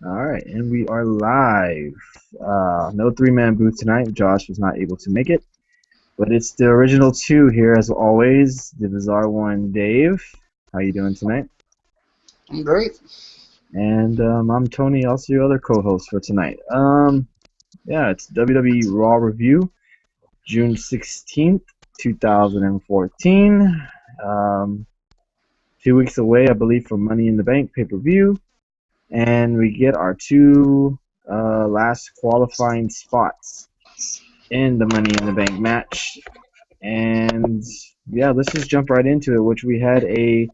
All right, and we are live. No three-man booth tonight. Josh was not able to make it, but it's the original two here as always. The bizarre one, Dave. How you doing tonight? I'm great. And I'm Tony, also your other co-host for tonight. Yeah, it's WWE Raw review, June 16th, 2014. Um, 2 weeks away, I believe, from Money in the Bank pay-per-view. And we get our two last qualifying spots in the Money in the Bank match. And yeah, let's just jump right into it. Which we had the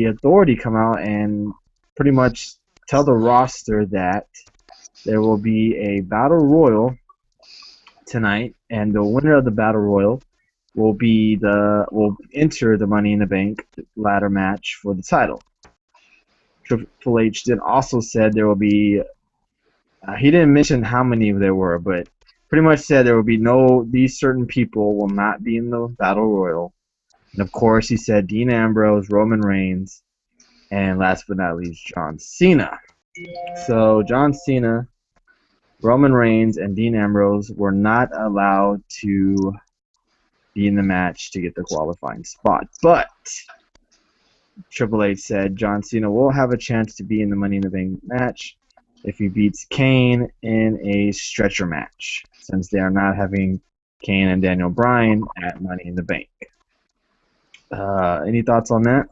Authority come out and pretty much tell the roster that there will be a battle royal tonight, and the winner of the battle royal will enter the Money in the Bank ladder match for the title. Triple H then also said there will be. He didn't mention how many there were, but pretty much said there will be these certain people will not be in the Battle Royal. And of course, he said Dean Ambrose, Roman Reigns, and last but not least, John Cena. So John Cena, Roman Reigns, and Dean Ambrose were not allowed to be in the match to get the qualifying spot. But Triple H said John Cena will have a chance to be in the Money in the Bank match if he beats Kane in a stretcher match, since they are not having Kane and Daniel Bryan at Money in the Bank. Any thoughts on that?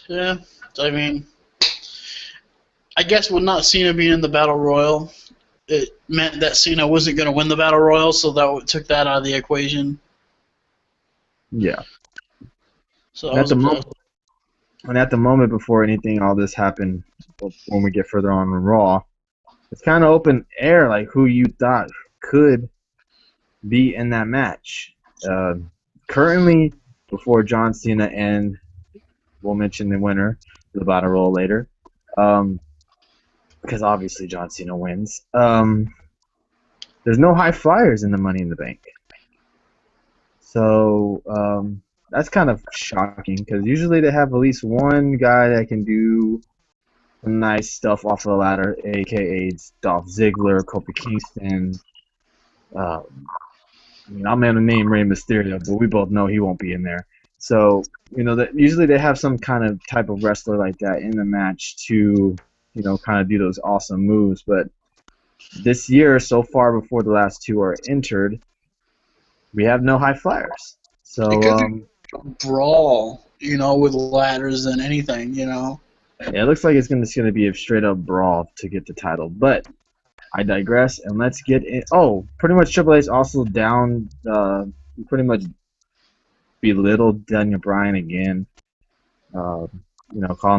Yeah, I mean, I guess with not Cena being in the Battle Royal, it meant that Cena wasn't going to win the Battle Royal, so that took that out of the equation. Yeah. So And I was a plus. at the moment before anything, all this happened, when we get further on in Raw, it's kind of open air, like who you thought could be in that match. Currently, before John Cena and we'll mention the winner of the Battle Royal later, because obviously John Cena wins. There's no high flyers in the Money in the Bank, so that's kind of shocking because usually they have at least one guy that can do some nice stuff off of the ladder, aka Dolph Ziggler, Kofi Kingston. I'm going to name Rey Mysterio, but we both know he won't be in there. So, usually they have some kind of type of wrestler like that in the match to, kind of do those awesome moves. But this year, so far before the last two are entered, we have no high flyers. It could So, be a brawl, with ladders and anything, yeah, it looks like it's going to be a straight up brawl to get the title. But I digress, and let's get in. Oh, pretty much Triple H also down, pretty much belittled Daniel Bryan again. Calling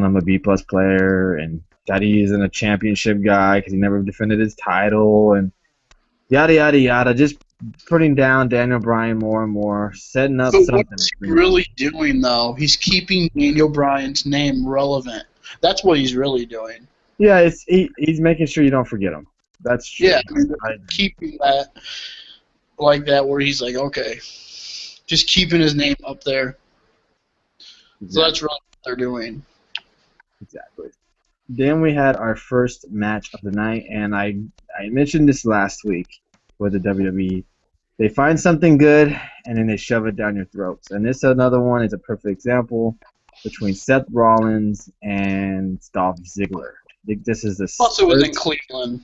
him a B-plus player, and that he isn't a championship guy because he never defended his title, and yada yada yada. Just putting down Daniel Bryan more and more, setting up But something. what's he really doing, though? He's keeping Daniel Bryan's name relevant. That's what he's really doing. Yeah, he's making sure you don't forget him. That's true. Yeah, keeping that like that, where he's like, okay, just keeping his name up there. Exactly. So that's really what they're doing. Exactly. Then we had our first match of the night, and I mentioned this last week with the WWE. They find something good, and then they shove it down your throats. And this another one is a perfect example between Seth Rollins and Dolph Ziggler. I think this is the Plus, it was in Cleveland.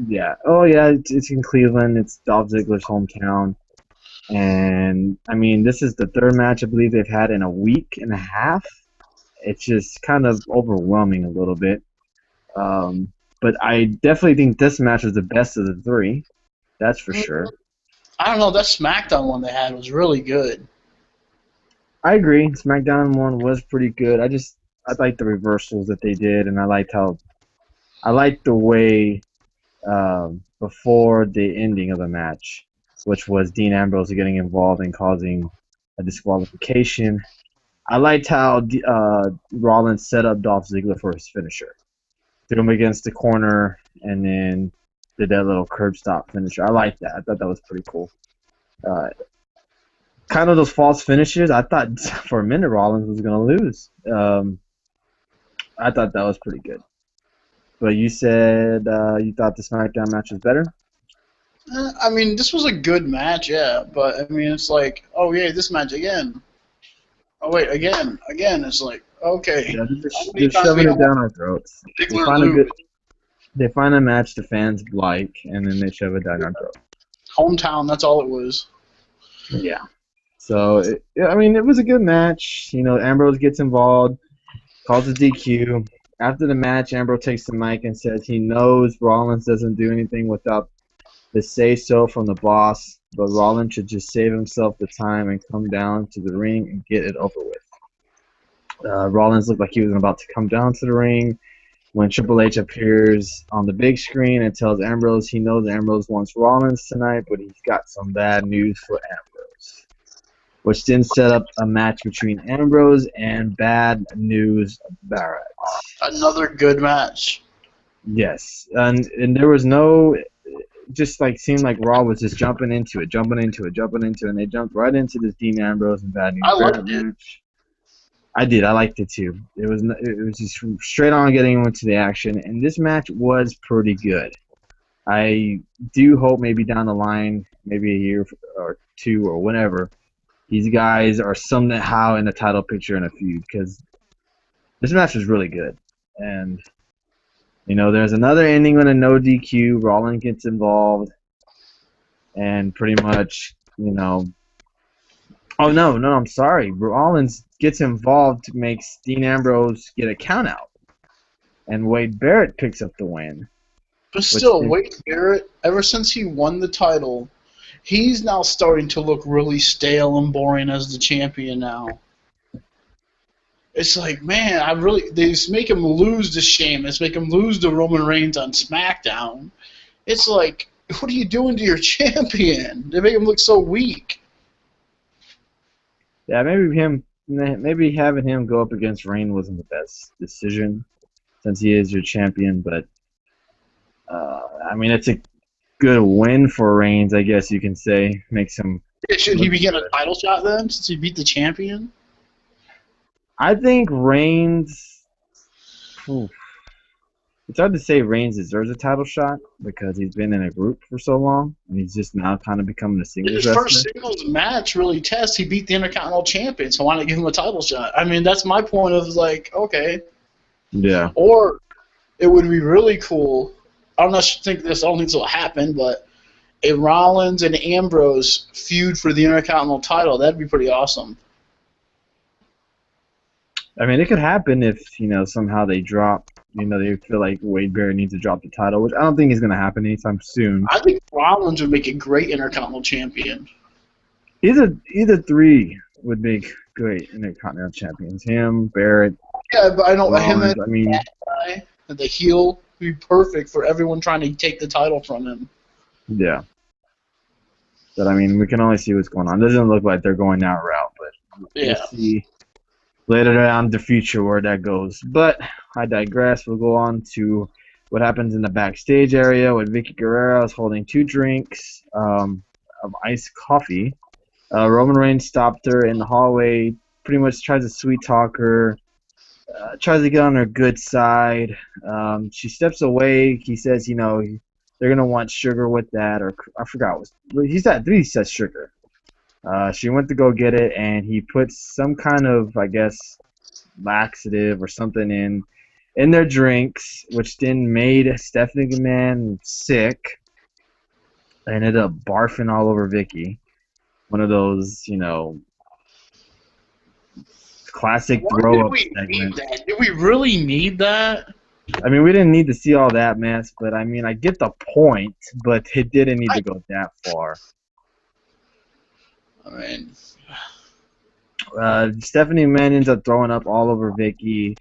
Yeah. Oh, yeah. It's in Cleveland. It's Dolph Ziggler's hometown. And, I mean, this is the third match I believe they've had in a week and a half. It's just kind of overwhelming a little bit. But I definitely think this match was the best of the three. That's for sure. I don't know. That SmackDown one they had was really good. I agree. SmackDown one was pretty good. I liked the reversals that they did, and I liked the way before the ending of the match, which was Dean Ambrose getting involved and causing a disqualification. I liked how Rollins set up Dolph Ziggler for his finisher. Threw him against the corner and then did that little curb stop finisher. I liked that. I thought that was pretty cool. Kind of those false finishes. I thought for a minute Rollins was going to lose. I thought that was pretty good. But you said you thought the SmackDown match was better? I mean, this was a good match, yeah, but I mean, it's like, oh yeah, this match again. Oh wait, again. It's like, okay, Yeah, how many they're times we shoving it gonna watch down our throats. They Ziggler find a lose? good, they find a match the fans like, and then they shove it down our throats. Hometown, that's all it was. Yeah. So, yeah, I mean, it was a good match. You know, Ambrose gets involved, calls a DQ. After the match, Ambrose takes the mic and says he knows Rollins doesn't do anything without the say-so from the boss, but Rollins should just save himself the time and come down to the ring and get it over with. Rollins looked like he was about to come down to the ring when Triple H appears on the big screen and tells Ambrose he knows Ambrose wants Rollins tonight, but he's got some bad news for Ambrose, which then set up a match between Ambrose and Bad News Barrett. Another good match. Yes, and there was no, just like seemed like Raw was just jumping into it, and they jumped right into this Dean Ambrose and Bad News I Barrett liked it. match. I did. I liked it too. It was just straight on getting into the action, and this match was pretty good. I do hope maybe down the line, maybe a year or two or whenever, these guys are somehow in the title picture in a feud, because this match was really good. And you know, there's another ending with a no DQ. Rollins gets involved, and pretty much, you know. Oh no, I'm sorry. Rollins gets involved to make Dean Ambrose get a count out, and Wade Barrett picks up the win. But still, Wade Barrett, ever since he won the title, he's now starting to look really stale and boring as the champion now. It's like, man, they just make him lose to Sheamus, make him lose to Roman Reigns on SmackDown. It's like, what are you doing to your champion? They make him look so weak. Yeah, maybe having him go up against Reigns wasn't the best decision, since he is your champion. But I mean, it's a good win for Reigns, I guess you can say. Makes him. Should he be getting a title shot then, since he beat the champion? I think Reigns. It's hard to say Reigns deserves a title shot because he's been in a group for so long, and he's just now kind of becoming a singles His wrestler. first singles match really tests. He beat the Intercontinental Champion, so why not give him a title shot? I mean, that's my point of like, okay. Yeah. Or it would be really cool. I don't think this will happen, but a Rollins and Ambrose feud for the Intercontinental title, that'd be pretty awesome. I mean, it could happen if, somehow they drop, they feel like Wade Barrett needs to drop the title, which I don't think is going to happen anytime soon. I think Rollins would make a great Intercontinental champion. Either three would make great Intercontinental champions. Him, Barrett. Yeah, but I know Rollins, him and that guy, and the heel would be perfect for everyone trying to take the title from him. Yeah. But, I mean, we can only see what's going on. It doesn't look like they're going that route, but we'll see later down the future where that goes. But I digress. We'll go on to what happens in the backstage area with Vicky Guerrero is holding 2 drinks of iced coffee. Roman Reigns stopped her in the hallway, pretty much tries to sweet talk her, tries to get on her good side. She steps away. He says, they're going to want sugar with that, or I forgot. He said sugar. She went to go get it, and he put some kind of, I guess, laxative or something in their drinks, which then made Stephanie McMahon sick. I ended up barfing all over Vicky. One of those, classic throw-up segments. Did we really need that? I mean, we didn't need to see all that mess, but I mean, I get the point, but it didn't need to go that far. I mean, Stephanie McMahon ends up throwing up all over Vicky,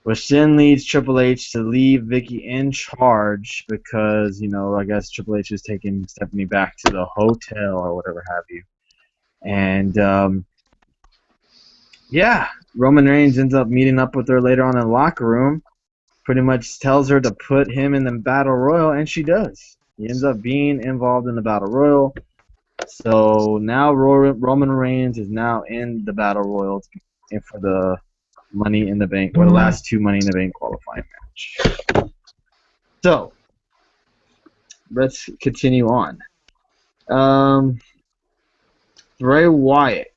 which then leads Triple H to leave Vicky in charge because, I guess Triple H is taking Stephanie back to the hotel or whatever have you. And, Roman Reigns ends up meeting up with her later on in the locker room, pretty much tells her to put him in the Battle Royal, and she does. He ends up being involved in the Battle Royal. So now Roman Reigns is now in the Battle Royal for the Money in the Bank, or the last two Money in the Bank qualifying match. So, let's continue on. Bray Wyatt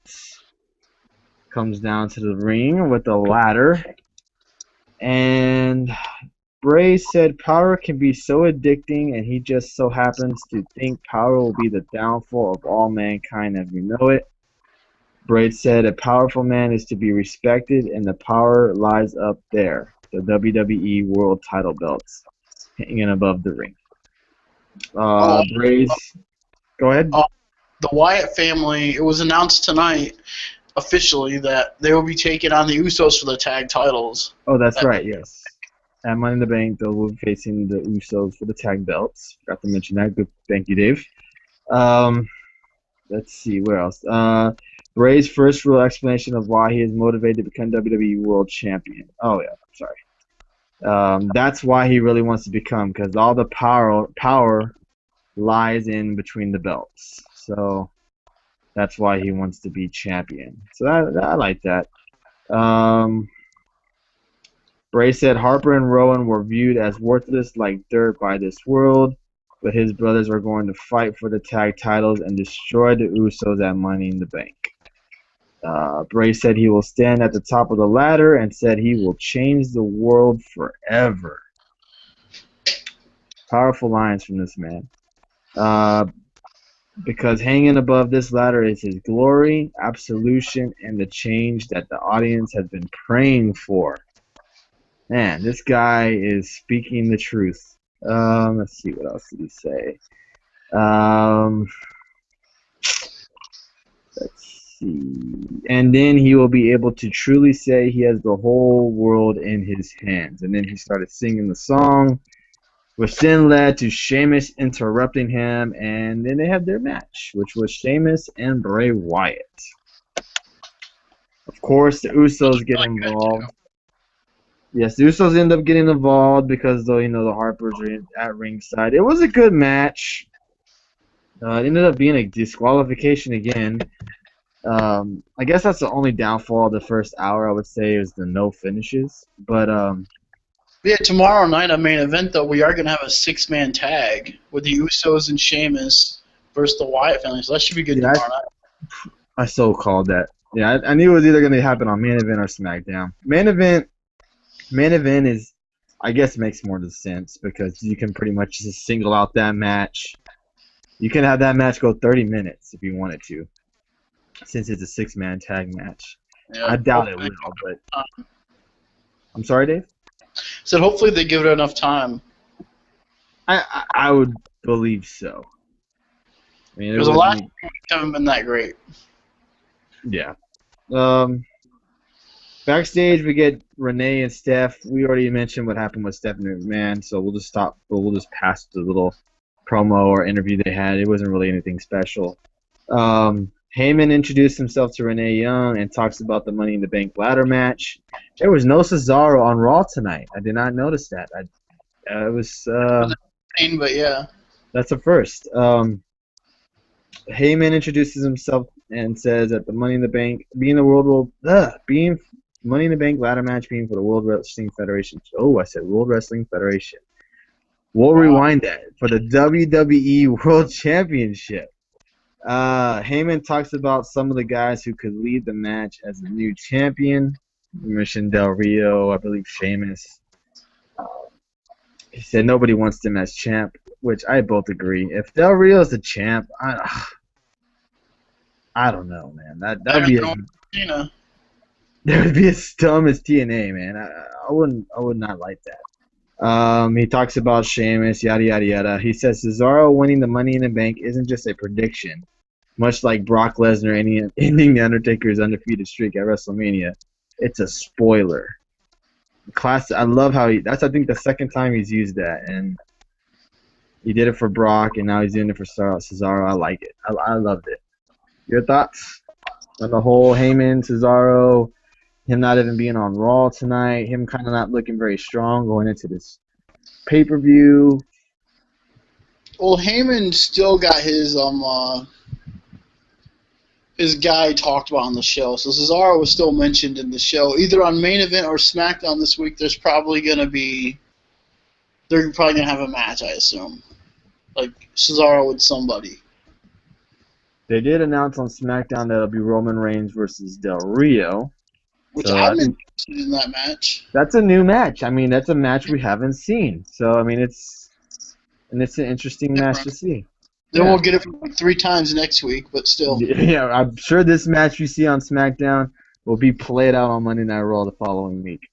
comes down to the ring with a ladder, and Bray said power can be so addicting, and he just so happens to think power will be the downfall of all mankind as we know it. Bray said a powerful man is to be respected, and the power lies up there, the WWE World Title belts hanging above the ring. Bray's... Go ahead. The Wyatt family, it was announced tonight officially that they will be taking on the Usos for the tag titles. Oh, that's right, yes. At Money in the Bank, they will be facing the Usos for the tag belts. Forgot to mention that. Good, thank you, Dave. Let's see, where else? Bray's first real explanation of why he is motivated to become WWE World Champion. Oh, yeah, sorry. That's why he really wants to become, because all the power lies in between the belts. So that's why he wants to be champion. So I like that. Bray said Harper and Rowan were viewed as worthless like dirt by this world, but his brothers are going to fight for the tag titles and destroy the Usos at Money in the Bank. Bray said he will stand at the top of the ladder and said he will change the world forever. Powerful lines from this man. Because hanging above this ladder is his glory, absolution, and the change that the audience has been praying for. Man, this guy is speaking the truth. Let's see, what else did he say? Let's see. And then he will be able to truly say he has the whole world in his hands. And then he started singing the song, which then led to Sheamus interrupting him, and then they had their match, which was Sheamus and Bray Wyatt. Of course, the Usos get involved. Yes, the Usos end up getting involved because, though, the Harpers are at ringside. It was a good match. It ended up being a disqualification again. I guess that's the only downfall of the first hour, I would say, is the no finishes. But yeah, tomorrow night on Main Event, though, we are going to have a 6-man tag with the Usos and Sheamus versus the Wyatt family, so that should be good tomorrow night. I so called that. Yeah, I knew it was either going to happen on Main Event or SmackDown. Main Event is, I guess, makes more sense because you can pretty much just single out that match. You can have that match go 30 minutes if you wanted to, since it's a 6-man tag match. Yeah, I doubt it will, but... I'm sorry, Dave? So hopefully they give it enough time. I would believe so. I mean, because the last week haven't been that great. Yeah. Backstage, we get Renee and Steph. We already mentioned what happened with Steph and McMahon, so we'll just stop. We'll just pass the little promo or interview they had. It wasn't really anything special. Heyman introduced himself to Renee Young and talks about the Money in the Bank ladder match. There was no Cesaro on Raw tonight. I did not notice that. It was. But yeah, that's a first. Heyman introduces himself and says that the Money in the Bank being Money in the Bank ladder match being for the World Wrestling Federation. Oh, I said World Wrestling Federation. We'll rewind that for the WWE World Championship. Heyman talks about some of the guys who could lead the match as a new champion. We mentioned Del Rio, I believe Sheamus. He said nobody wants them as champ, which I both agree. If Del Rio is the champ, I don't know, man. That would be Cena. That would be as dumb as TNA, man. I would not like that. He talks about Sheamus, yada yada yada. He says Cesaro winning the Money in the Bank isn't just a prediction, much like Brock Lesnar ending the Undertaker's undefeated streak at WrestleMania. It's a spoiler. I love how that's I think the second time he's used that, and he did it for Brock, and now he's doing it for Cesaro. I like it. I loved it. Your thoughts on the whole Heyman, Cesaro, him not even being on Raw tonight, him kind of not looking very strong going into this pay-per-view? Well, Heyman still got his his guy talked about on the show. So Cesaro was still mentioned in the show. Either on Main Event or SmackDown this week, they're probably going to have a match, I assume. Like Cesaro with somebody. They did announce on SmackDown that it'll be Roman Reigns versus Del Rio. Which So I'm interested in that match. That's a new match. I mean, that's a match we haven't seen. So, I mean, it's an interesting match to see. Then we'll get it 3 times next week, but still. Yeah, I'm sure this match you see on SmackDown will be played out on Monday Night Raw the following week.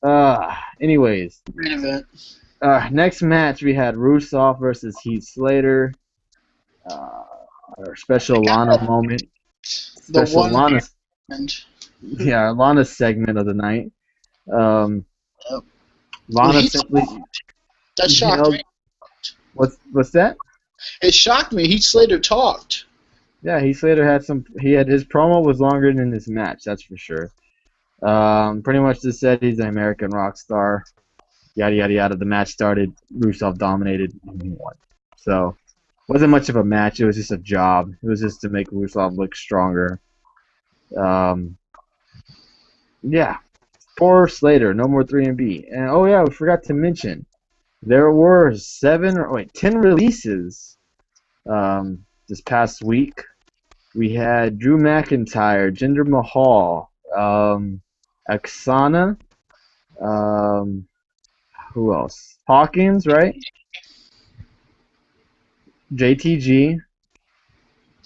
Anyways. Main event. Next match, we had Rusev versus Heath Slater. Our special Lana moment. Special Lana. Yeah, Lana's segment of the night. Lana simply. That shocked me. What's that? It shocked me. Heath Slater talked. Yeah, Heath Slater had his promo was longer than his match, that's for sure. Pretty much just said he's an American rock star. Yada yada yada. The match started. Rusev dominated and he won. So, wasn't much of a match. It was just a job. It was just to make Rusev look stronger. Yeah. Poor Slater. No more 3B. And oh yeah, we forgot to mention there were 10 releases this past week. We had Drew McIntyre, Jinder Mahal, Aksana, who else? Hawkins, right? JTG.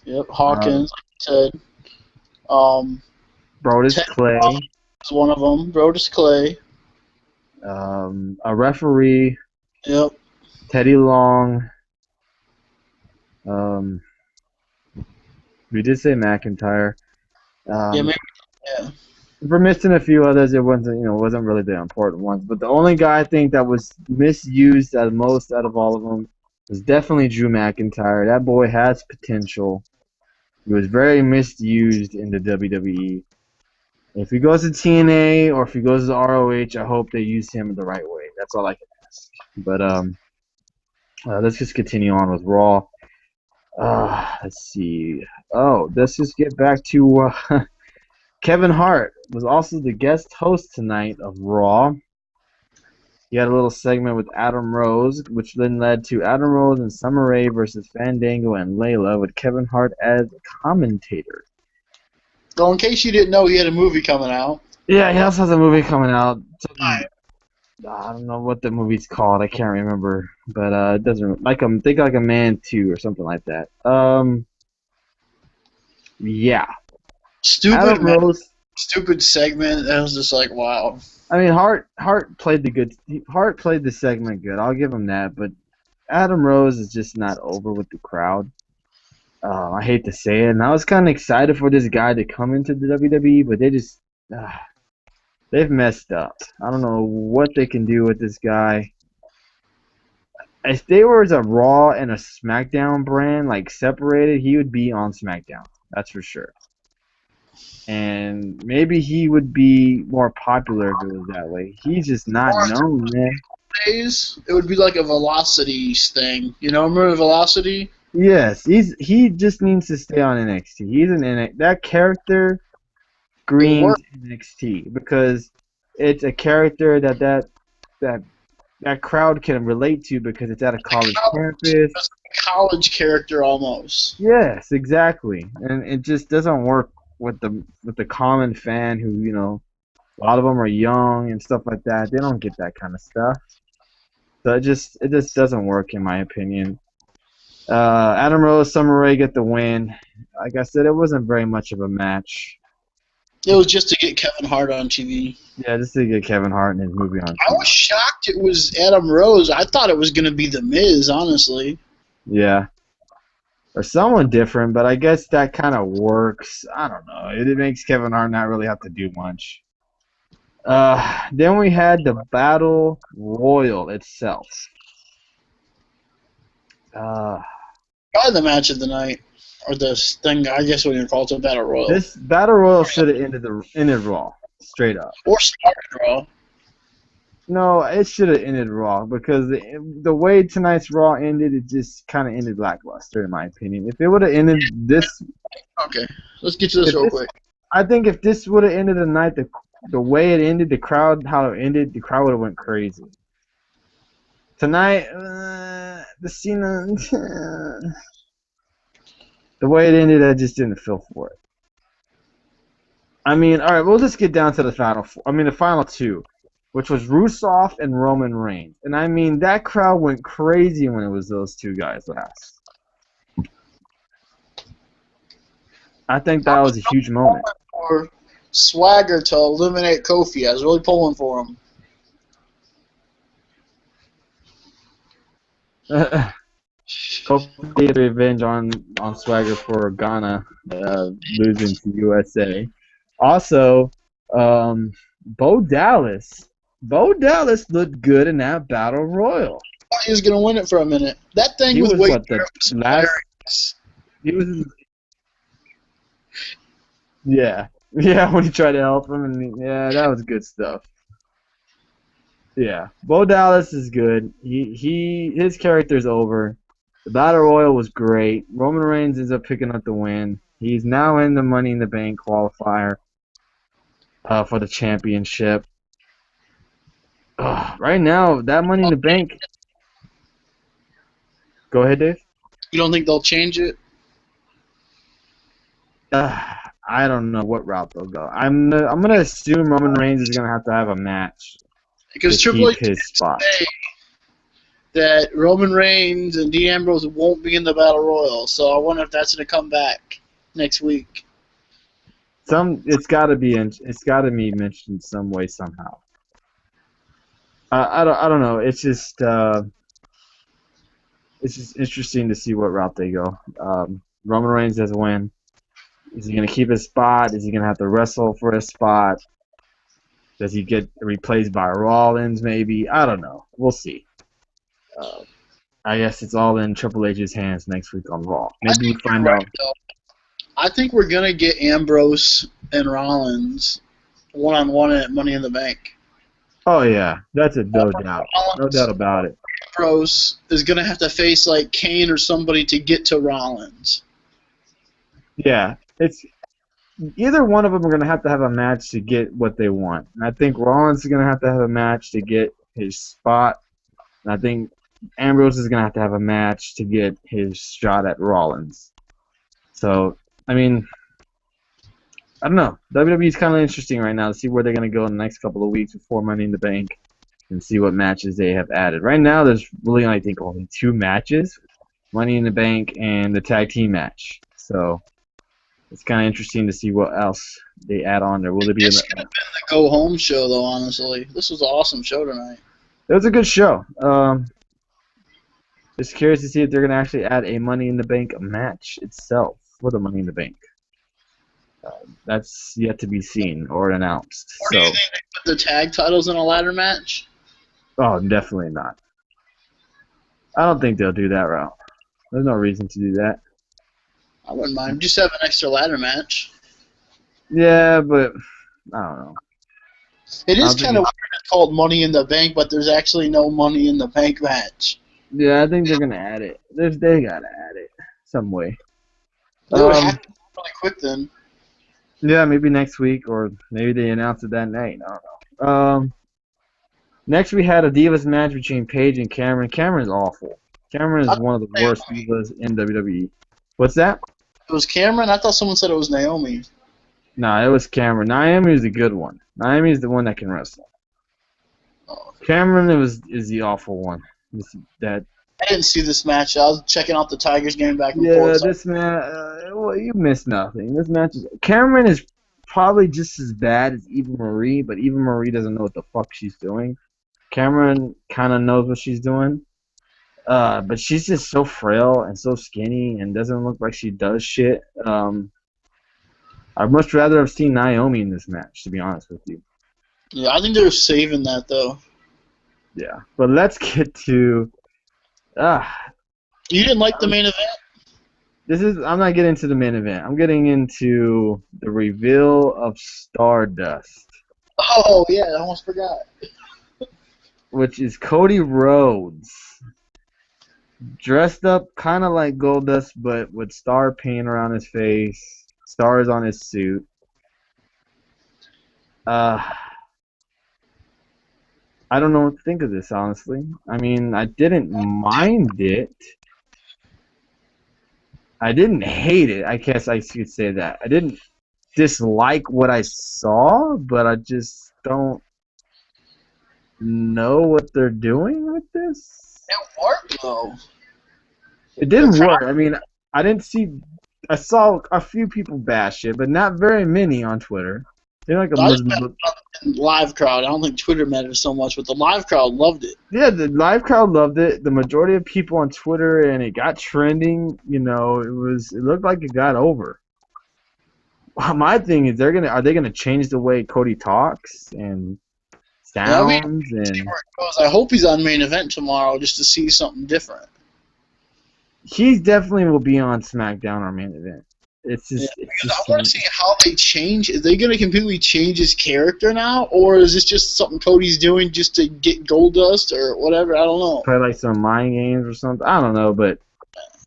Yep, Hawkins, like you said. Brodus Clay. Was one of them. Brodus Clay. A referee. Yep. Teddy Long. We did say McIntyre. Yeah. If we're missing a few others, it wasn't really the important ones. But the only guy I think that was misused the most out of all of them was definitely Drew McIntyre. That boy has potential. He was very misused in the WWE. If he goes to TNA or if he goes to ROH, I hope they use him the right way. That's all I can ask. But let's just continue on with Raw. Let's see. Let's just get back to Kevin Hart was also the guest host tonight of Raw. He had a little segment with Adam Rose, which then led to Adam Rose and Summer Rae versus Fandango and Layla, with Kevin Hart as a commentator. So in case you didn't know, he had a movie coming out. Yeah, he also has a movie coming out. I don't know what the movie's called. I can't remember, but it doesn't think like a Man 2 or something like that. Yeah. Stupid segment. That was just like, wow. I mean, Hart played the segment good. I'll give him that. But Adam Rose is just not over with the crowd. I hate to say it, and I was kind of excited for this guy to come into the WWE, but they've messed up. I don't know what they can do with this guy. If they were a Raw and a SmackDown brand, like separated, he would be on SmackDown. That's for sure. And maybe he would be more popular if it was that way. He's just not known, man. It would be like a Velocity thing. You know, remember Velocity? Yes, he just needs to stay on NXT. He's an NXT. That character screams NXT because it's a character that crowd can relate to because it's at a college campus. It's a college character almost. Yes, exactly, and it just doesn't work with the common fan who, a lot of them are young and stuff like that. They don't get that kind of stuff. So it just doesn't work in my opinion. Adam Rose, Summer Rae get the win. Like I said, it wasn't very much of a match. It was just to get Kevin Hart on TV. Yeah, just to get Kevin Hart in his movie on TV. I was shocked it was Adam Rose. I thought it was going to be The Miz, honestly. Yeah. Or someone different, but I guess that kind of works. I don't know. It makes Kevin Hart not really have to do much. Then we had the Battle Royal itself. Probably the match of the night. Or this thing, I guess we can call it a Battle Royal. This Battle Royal should have ended Raw, straight up. Or started Raw. No, it should have ended Raw because the way tonight's Raw ended, it just kind of ended lackluster, in my opinion. If it would have ended this, Okay, let's get to this if real this, quick. I think if this would have ended the night, the way it ended, the crowd, how it ended, the crowd would have went crazy. Tonight, the Cena, the way it ended, I just didn't feel for it. I mean, all right, we'll just get down to the final. The final two, which was Rusev and Roman Reigns, and I mean that crowd went crazy when it was those two guys last. I think that was a huge moment. For Swagger to eliminate Kofi, I was really pulling for him. Kofi get revenge on Swagger for Ghana losing to USA. Also, Bo Dallas. Bo Dallas looked good in that battle royal. He was going to win it for a minute. That thing He with was Wade what the Barrett was last. hilarious. He was. Yeah, yeah. When he tried to help him, and yeah, that was good stuff. Yeah, Bo Dallas is good. His character's over. The battle royal was great. Roman Reigns ends up picking up the win. He's now in the Money in the Bank qualifier for the championship. Right now, that Money in the Bank. Go ahead, Dave. You don't think they'll change it? I don't know what route they'll go. I'm gonna assume Roman Reigns is gonna have to have a match Because to Triple keep H his spot. say that Roman Reigns and Dean Ambrose won't be in the Battle Royal, so I wonder if that's going to come back next week. It's got to be mentioned in some way somehow. I don't know. It's just interesting to see what route they go. Roman Reigns has a win. Is he gonna keep his spot? Is he gonna have to wrestle for his spot? Does he get replaced by Rollins? Maybe, I don't know. We'll see. I guess it's all in Triple H's hands next week on Raw. Maybe we find out. I think we're gonna get Ambrose and Rollins one-on-one at Money in the Bank. Oh yeah, that's a no doubt. No doubt about it. Ambrose is gonna have to face like Kane or somebody to get to Rollins. Yeah, it's either one of them are gonna have to have a match to get what they want. And I think Rollins is gonna have to have a match to get his spot. And I think Ambrose is gonna have to have a match to get his shot at Rollins. So, I mean, I don't know. WWE is kind of interesting right now to see where they're going to go in the next couple of weeks before Money in the Bank and see what matches they have added. Right now, there's really, I think, only 2 matches, Money in the Bank and the tag team match. So it's kind of interesting to see what else they add on there. Will it be? It's gonna be the go home show, though. Honestly, this was an awesome show tonight. It was a good show. Just curious to see if they're going to actually add a Money in the Bank match itself for the Money in the Bank. That's yet to be seen or announced. Or do you think they put the tag titles in a ladder match? Oh, definitely not. I don't think they'll do that route. There's no reason to do that. I wouldn't mind. Just have an extra ladder match. Yeah, but I don't know. It is kind of weird it's called Money in the Bank, but there's actually no Money in the Bank match. Yeah, I think they're going to add it. They got to add it some way. They would have to do it really quick then. Yeah, maybe next week, or maybe they announce it that night. I don't know. Next, we had a Divas match between Paige and Cameron. Cameron's awful. Cameron is one of the worst Divas in WWE. What's that? It was Cameron? I thought someone said it was Naomi. No, it was Cameron. Naomi's the good one. Naomi's the one that can wrestle. Oh. Cameron is the awful one. I didn't see this match. I was checking out the Tigers game back and Yeah, forth. this match, well, you missed nothing. This match Cameron is probably just as bad as Eva Marie, but Eva Marie doesn't know what the fuck she's doing. Cameron kind of knows what she's doing, but she's just so frail and so skinny and doesn't look like she does shit. I'd much rather have seen Naomi in this match, to be honest with you. Yeah, I think they're saving that, though. Yeah, but let's get to... You didn't like the main event? I'm not getting into the main event. I'm getting into the reveal of Stardust. Oh, yeah, I almost forgot. which is Cody Rhodes, dressed up kind of like Goldust, but with star paint around his face, stars on his suit. I don't know what to think of this, honestly. I mean, I didn't mind it. I didn't hate it. I guess I could say that. I didn't dislike what I saw, but I just don't know what they're doing with this. It worked though. It didn't work. I mean, I didn't see. I saw a few people bash it, but not very many on Twitter. They're like live crowd. I don't think Twitter matters so much, but the live crowd loved it. Yeah, the live crowd loved it. The majority of people on Twitter, and it got trending. You know, it looked like it got over. My thing is, are they gonna change the way Cody talks and sounds? See where it goes. I hope he's on main event tomorrow just to see something different. He definitely will be on SmackDown or main event. It's just. I want to see how they change. Is they going to completely change his character now, or is this just something Cody's doing just to get Goldust or whatever? I don't know. Play like some mind games or something. I don't know, but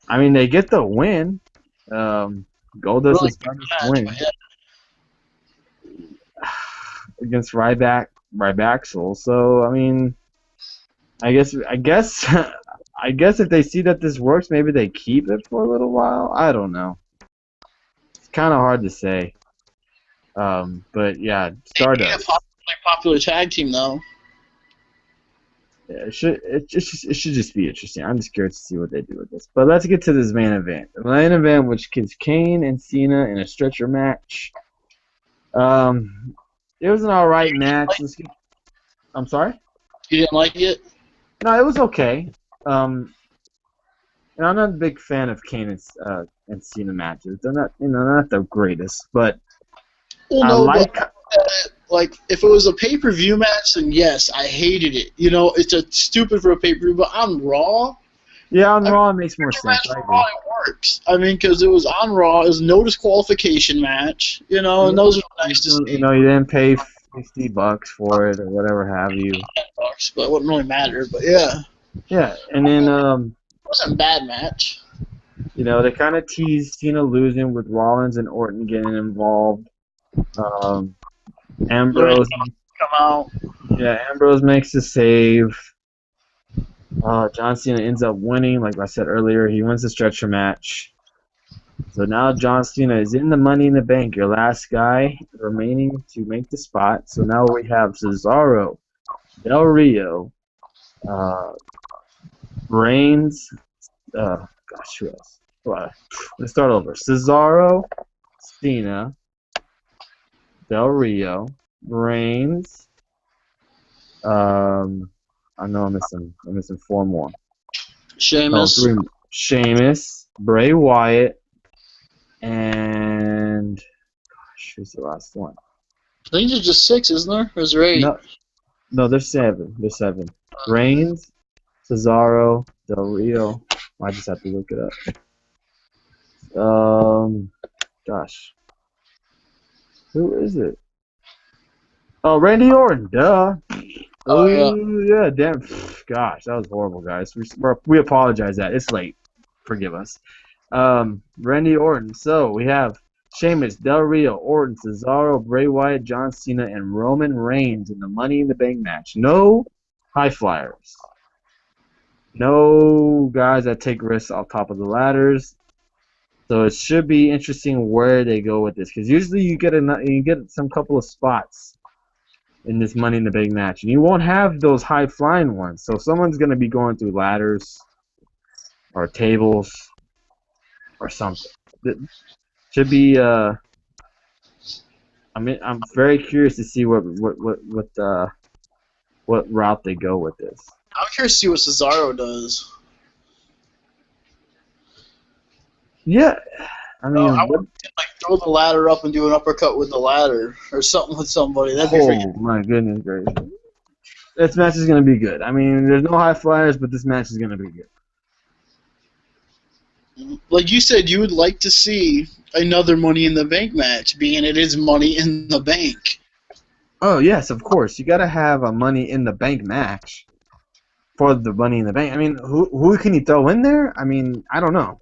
I mean they get the win. Goldust is going to win against Ryback. So I mean, I guess if they see that this works, maybe they keep it for a little while. I don't know. It's kind of hard to say. But yeah, Stardust. A popular tag team though. Yeah, it should just be interesting. I'm just curious to see what they do with this. But let's get to this main event. The main event, which is Kane and Cena in a stretcher match. It was an alright match. I'm sorry? You didn't like it? No, it was okay. I'm not a big fan of Kane and Cena matches. They're not the greatest, but like if it was a pay-per-view match, then yes, I hated it. You know, it's stupid for a pay-per-view, but on Raw. Yeah, on Raw it makes more sense. Raw it works. I mean, because it was on Raw, it was no disqualification match. You know, and those are nice to see. You know, you didn't pay $50 for it or whatever have you. $10, but it wouldn't really matter. But yeah. Yeah, and then it wasn't a bad match. You know, they kind of teased Cena losing with Rollins and Orton getting involved. Ambrose come out. Yeah, Ambrose makes the save. John Cena ends up winning, like I said earlier. He wins the stretcher match. So now John Cena is in the Money in the Bank, your last guy remaining to make the spot. So now we have Cesaro, Del Rio, Reigns. Gosh, who else? Let's start over. Cesaro, Cena, Del Rio, Reigns. I know I'm missing four more. Sheamus. Sheamus, Bray Wyatt, and gosh, who's the last one? I think there's just 6, isn't there? Or is there 8? No, there's 7. There's 7. Reigns, Cesaro, Del Rio. I just have to look it up. Gosh, who is it? Oh, Randy Orton, duh. Oh, yeah, damn. Gosh, that was horrible, guys. We apologize that. It's late. Forgive us. Randy Orton. So, we have Sheamus, Del Rio, Orton, Cesaro, Bray Wyatt, John Cena, and Roman Reigns in the Money in the Bank match. No high flyers. No guys that take risks off top of the ladders. So, it should be interesting where they go with this. Because usually you get some couple of spots in this Money in the Bank match. And you won't have those high-flying ones. So someone's going to be going through ladders or tables or something. It should be, I'm very curious to see what route they go with this. I'm curious to see what Cesaro does. Yeah. I mean, I would throw the ladder up and do an uppercut with the ladder or something with somebody. That'd be freaking. My goodness gracious! This match is going to be good. I mean, there's no high flyers, but this match is going to be good. Like you said, you would like to see another Money in the Bank match, being it is Money in the Bank. Oh yes, of course. You got to have a Money in the Bank match. for the Money in the Bank. I mean, who can you throw in there? I mean, I don't know.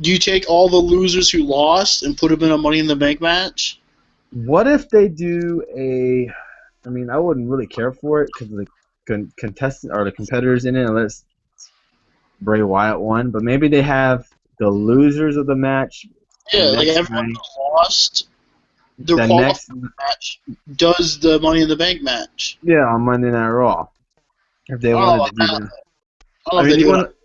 Do you take all the losers who lost and put them in a Money in the Bank match? What if they do a? I mean, I wouldn't really care for it because the contestant or the competitors in it, unless Bray Wyatt won. But maybe they have the losers of the match. Yeah, The like next everyone night, who lost their the qualifying next, match does the Money in the Bank match. yeah, on Monday Night Raw. If they I don't know wanted about to do that. that. I don't know I if mean, they do it.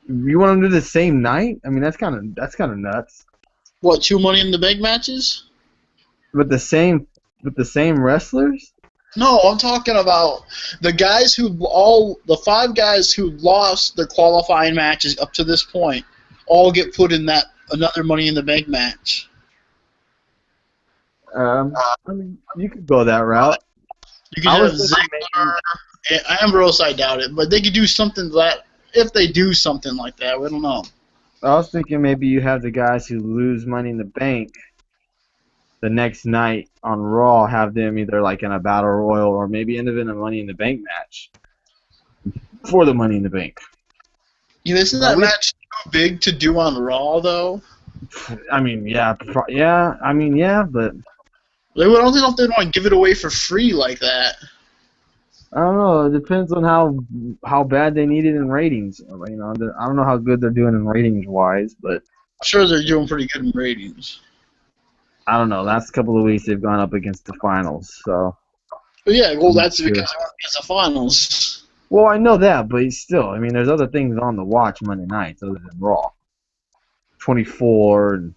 you want them to do the same night? I mean, that's kind of nuts. What, 2 Money in the Bank matches? With the same wrestlers? No, I'm talking about the guys the 5 guys who lost their qualifying matches up to this point all get put in that another Money in the Bank match. I mean, you could go that route. You could I have was thinking Ziggler, Ambrose, I doubt it, but they could do something if they do something like that, we don't know. I was thinking maybe you have the guys who lose Money in the Bank the next night on Raw, have them either like in a Battle Royal or maybe end up in a Money in the Bank match for the Money in the Bank. Isn't that match too big to do on Raw, though? I mean, yeah, yeah, but I don't know if they want to give it away for free like that. I don't know. It depends on how bad they need it in ratings. You know, I don't know how good they're doing in ratings wise, but I'm sure they're doing pretty good in ratings. I don't know. Last couple of weeks they've gone up against the finals, so. But yeah, well, that's because it's the finals. Well, I know that, but still, I mean, there's other things on the watch Monday nights other than Raw. 24, and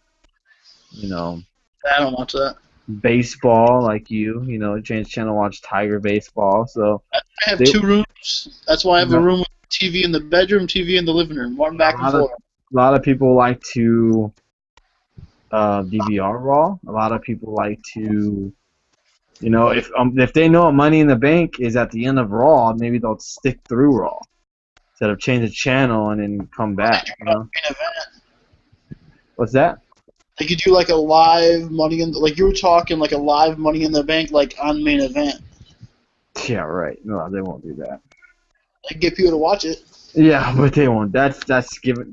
you know. I don't watch that. Baseball, like you change channel, watch Tiger baseball. So I have 2 rooms. That's why I have a room with TV in the bedroom, TV in the living room. One back and forth. A lot of people like to DVR Raw. A lot of people like to, if they know Money in the Bank is at the end of Raw, maybe they'll stick through Raw instead of change the channel and then come back. What's that? They could do like a live like you were talking, like a live Money in the Bank, like on Main Event. Yeah, right. No, they won't do that. They can get people to watch it. Yeah, but they won't. That's given.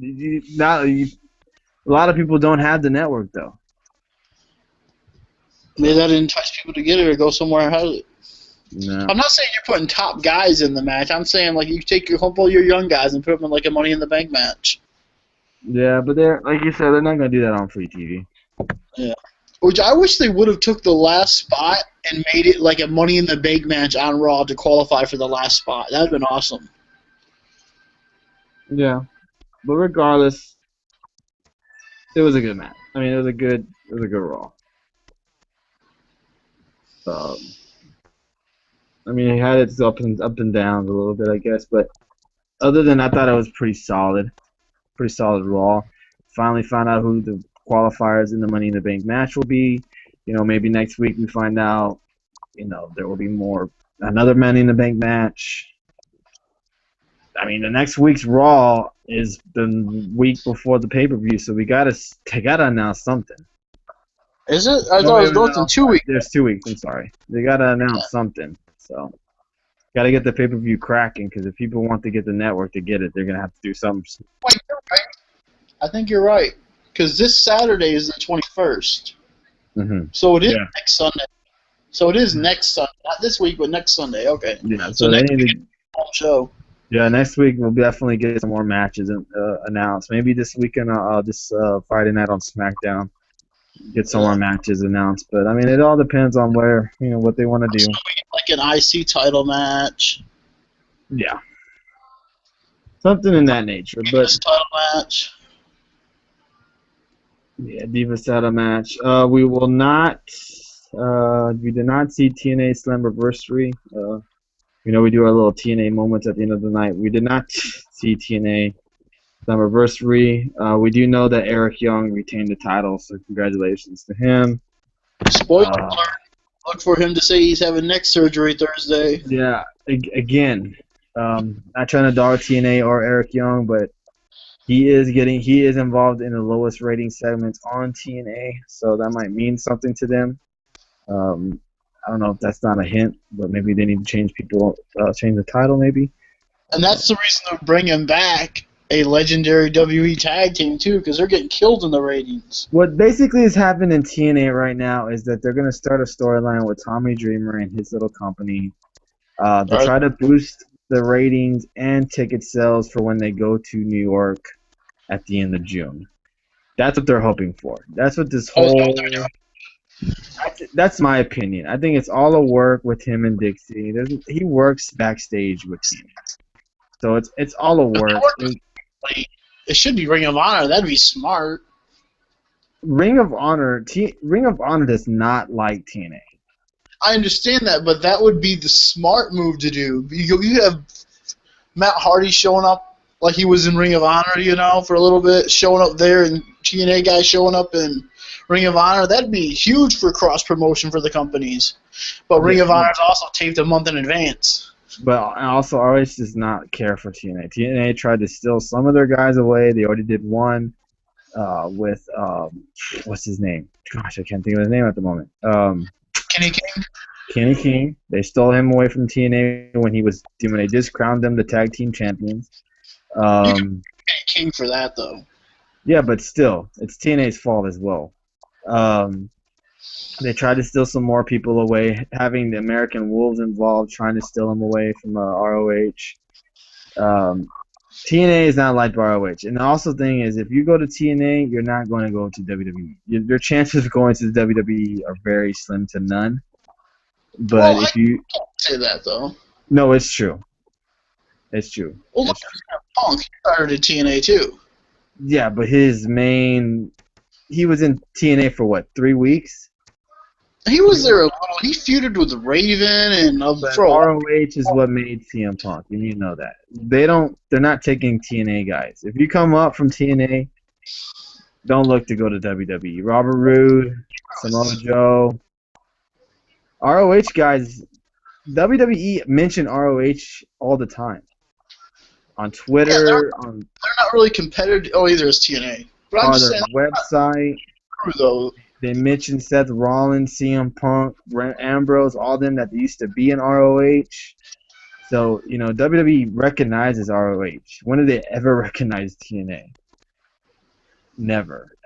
A lot of people don't have the network though. Maybe that entice people to get it or go somewhere and have it. No. I'm not saying you're putting top guys in the match. I'm saying like you take your couple of your young guys and put them in like a Money in the Bank match. Yeah, but they're like you said, they're not gonna do that on free TV. Yeah. Which I wish they would have took the last spot and made it like a Money in the Bank match on Raw to qualify for the last spot. That would have been awesome. Yeah, but regardless, it was a good match. I mean, it was a good Raw. I mean, it had its up and downs a little bit, I guess, but other than that, I thought it was pretty solid Raw. Finally found out who the qualifiers in the Money in the Bank match will be. Maybe next week we find out. There will be another Money in the Bank match. I mean, the next week's Raw is the week before the pay-per-view, so they gotta announce something. Is it? I thought it was in 2 weeks. There's 2 weeks. I'm sorry. They gotta announce something. So, gotta get the pay-per-view cracking because if people want to get the network to get it, they're gonna have to do something. Wait, you're right. I think you're right because this Saturday is the 21st. Mm-hmm. So it is next Sunday. So it is next Sunday, not this week, but next Sunday. Okay. Yeah. So next week, show. Yeah, next week we'll definitely get some more matches announced. Maybe this weekend, this Friday night on SmackDown, get some more matches announced. But I mean, it all depends on what they want to do. Like an IC title match. Yeah. Something in that nature, but title match. Yeah, Divas title match. We will not. We did not see TNA Slammiversary. We do our little TNA moments at the end of the night. We did not see TNA Slammiversary. We do know that Eric Young retained the title, so congratulations to him. Spoiler alert. Look for him to say he's having neck surgery Thursday. Yeah, again, not trying to dog TNA or Eric Young, but he is involved in the lowest rating segments on TNA, so that might mean something to them. I don't know if that's not a hint, but maybe they need to change change the title, maybe. And that's the reason they're bringing back a legendary WWE tag team, too, because they're getting killed in the ratings. What basically has happened in TNA right now is that they're going to start a storyline with Tommy Dreamer and his little company to try to boost the ratings and ticket sales for when they go to New York at the end of June. That's what they're hoping for. That's what this whole... That's my opinion. I think it's all a work with him and Dixie. He works backstage with TNA. So it's all a work. It should be Ring of Honor. That'd be smart. Ring of Honor does not like TNA. I understand that, but that would be the smart move to do. You have Matt Hardy showing up like he was in Ring of Honor, for a little bit, showing up there, and TNA guy showing up in Ring of Honor. That'd be huge for cross-promotion for the companies. But Ring of Honor is also taped a month in advance. But also, ROH does not care for TNA. TNA tried to steal some of their guys away. They already did one with, what's his name? Gosh, I can't think of his name at the moment. Kenny King? Kenny King. They stole him away from TNA when they just crowned them the tag team champions. You can Kenny King for that, though. Yeah, but still, it's TNA's fault as well. They tried to steal some more people away, having the American Wolves involved, trying to steal them away from ROH. TNA is not like ROH. And the also thing is, if you go to TNA, you're not going to go to WWE. Your chances of going to the WWE are very slim to none. But if you can't say that, though. No, it's true. It's true. Well, look at Punk. He started at TNA, too. Yeah, but he was in TNA for what, 3 weeks? He was there a little. He feuded with Raven and ROH is what made CM Punk, and you know that. They're not taking TNA guys. If you come up from TNA, don't look to go to WWE. Robert Roode, Samoa Joe, ROH guys. WWE mention ROH all the time. On Twitter, they're not really competitive. Oh, either is TNA. But on their website, though. They mentioned Seth Rollins, CM Punk, Ambrose, all them that used to be in ROH. So, WWE recognizes ROH. When did they ever recognize TNA? Never.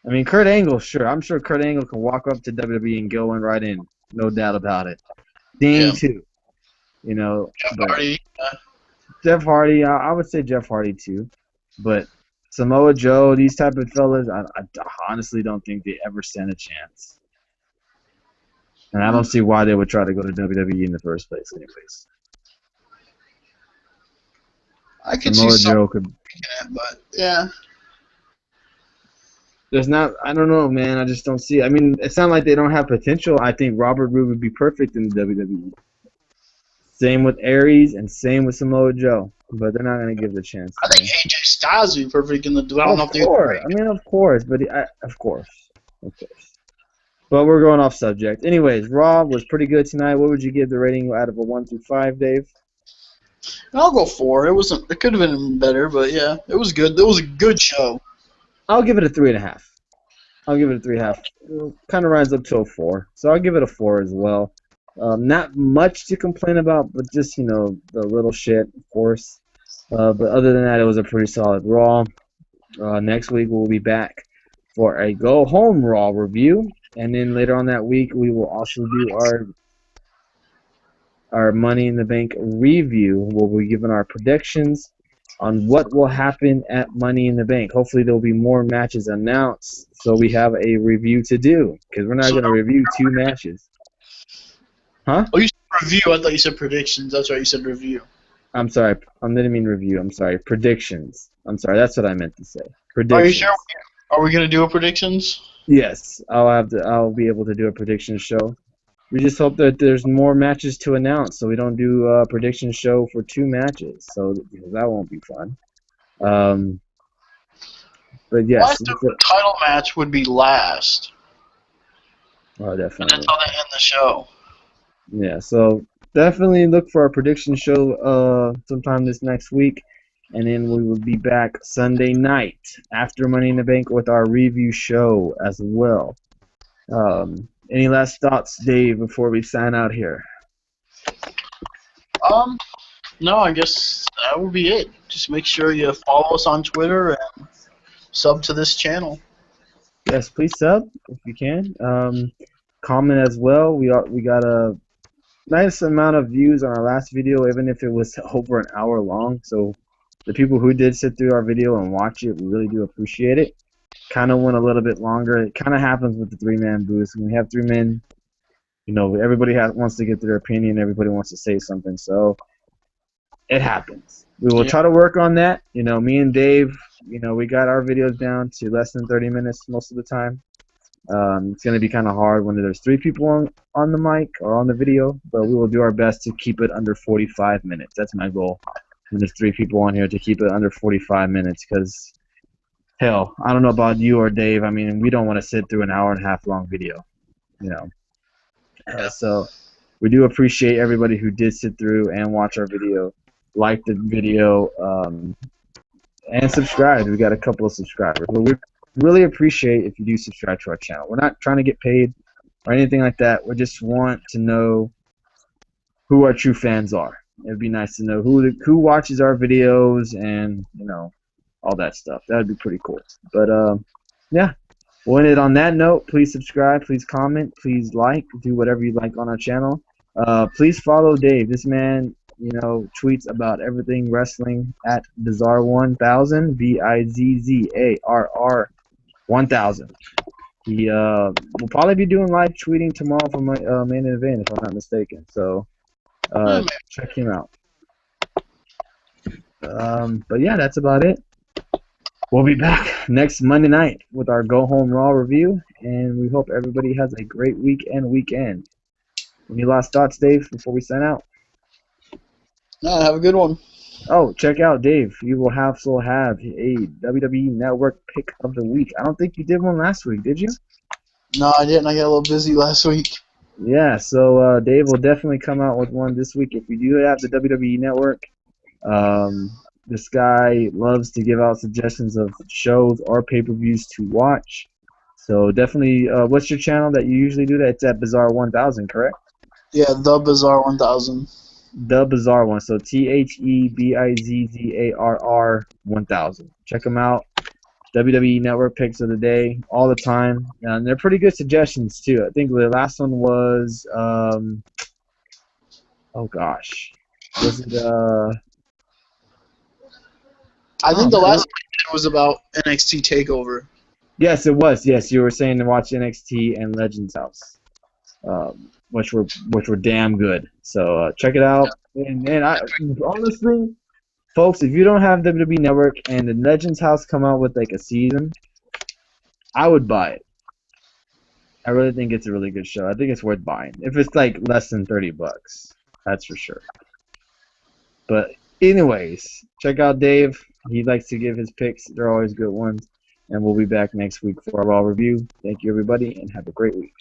I mean, Kurt Angle, sure. I'm sure Kurt Angle can walk up to WWE and go right in. No doubt about it. Dean, too. Jeff Hardy. Jeff Hardy, I would say Jeff Hardy, too. But Samoa Joe, these type of fellas, I honestly don't think they ever stand a chance. And I don't see why they would try to go to WWE in the first place anyways. I could see Joe but yeah. I don't know, man. I just don't see it. I mean, it's not like they don't have potential. I think Robert Roode would be perfect in the WWE. Same with Aries and same with Samoa Joe. But they're not going to give the chance. I think AJ Styles would be perfect in the duel. Of course. But of course. But we're going off subject. Anyways, Raw was pretty good tonight. What would you give the rating out of a 1 through 5, Dave? I'll go 4. It could have been better, but yeah, it was good. It was a good show. I'll give it a 3.5. I'll give it a 3.5. It kind of rises up to a 4. So I'll give it a 4 as well. Not much to complain about, but just, the little shit, of course. But other than that, it was a pretty solid Raw. Next week, we'll be back for a go-home Raw review. And then later on that week, we will also do our Money in the Bank review, where we're giving our predictions on what will happen at Money in the Bank. Hopefully, there will be more matches announced, so we have a review to do, because we're not going to review 2 matches. Huh? Oh, you said review. I thought you said predictions. That's right, you said review. I'm sorry. I didn't mean review. I'm sorry. Predictions. I'm sorry. That's what I meant to say. Predictions. Are you sure? Are we going to do a predictions? Yes. I'll be able to do a prediction show. We just hope that there's more matches to announce, so we don't do a prediction show for 2 matches. So that won't be fun. But yes. The title match would be last. Oh, definitely. And that's how they end the show. Yeah, so definitely look for our prediction show sometime this next week, and then we will be back Sunday night after Money in the Bank with our review show as well. Any last thoughts, Dave, before we sign out here? No, I guess that will be it. Just make sure you follow us on Twitter and sub to this channel. Yes, please sub if you can. Comment as well. We got a nice amount of views on our last video, even if it was over an hour long. So the people who did sit through our video and watch it, we really do appreciate it. Kind of went a little bit longer. It kind of happens with the three-man booths. When we have three men, you know, everybody wants to get their opinion. Everybody wants to say something. So it happens. We will try to work on that. You know, me and Dave, you know, we got our videos down to less than 30 minutes most of the time. It's going to be kind of hard when there's three people on the mic or on the video, but we will do our best to keep it under 45 minutes. That's my goal. When there's three people on here, to keep it under 45 minutes, because, hell, I don't know about you or Dave. I mean, we don't want to sit through an hour and a half long video, you know. So we do appreciate everybody who did sit through and watch our video, like the video, and subscribe. We got a couple of subscribers. But we really appreciate if you do subscribe to our channel. We're not trying to get paid or anything like that. We just want to know who our true fans are. It'd be nice to know who watches our videos and, you know, all that stuff. That would be pretty cool. But yeah, we'll end it on that note. Please subscribe. Please comment. Please like. Do whatever you like on our channel. Please follow Dave. This man, you know, tweets about everything wrestling at Bizarre1000, Bizzarr 1000. He will probably be doing live tweeting tomorrow for my main event, if I'm not mistaken. So check him out. But yeah, that's about it. We'll be back next Monday night with our Go Home Raw review, and we hope everybody has a great week and weekend. Any last thoughts, Dave, before we sign out? No, have a good one. Oh, check out Dave. You will have a WWE Network pick of the week. I don't think you did one last week, did you? No, I didn't. I got a little busy last week. Yeah, so Dave will definitely come out with one this week. If you do have the WWE Network, this guy loves to give out suggestions of shows or pay-per-views to watch. So definitely, what's your channel that you usually do that? It's at Bizarre 1000, correct? Yeah, the Bizarre 1000. The Bizarre one. So TheBizzarr 1000. Check them out. WWE Network picks of the day all the time, and they're pretty good suggestions too. I think the last one was oh gosh, was it I think the last one was about NXT Takeover. Yes, it was. Yes, you were saying to watch NXT and Legends House, which were damn good. So check it out. And I honestly, folks, if you don't have WWE Network and the Legends House come out with like a season, I would buy it. I really think it's a really good show. I think it's worth buying if it's like less than $30. That's for sure. But anyways, check out Dave. He likes to give his picks. They're always good ones. And we'll be back next week for our Raw review. Thank you, everybody, and have a great week.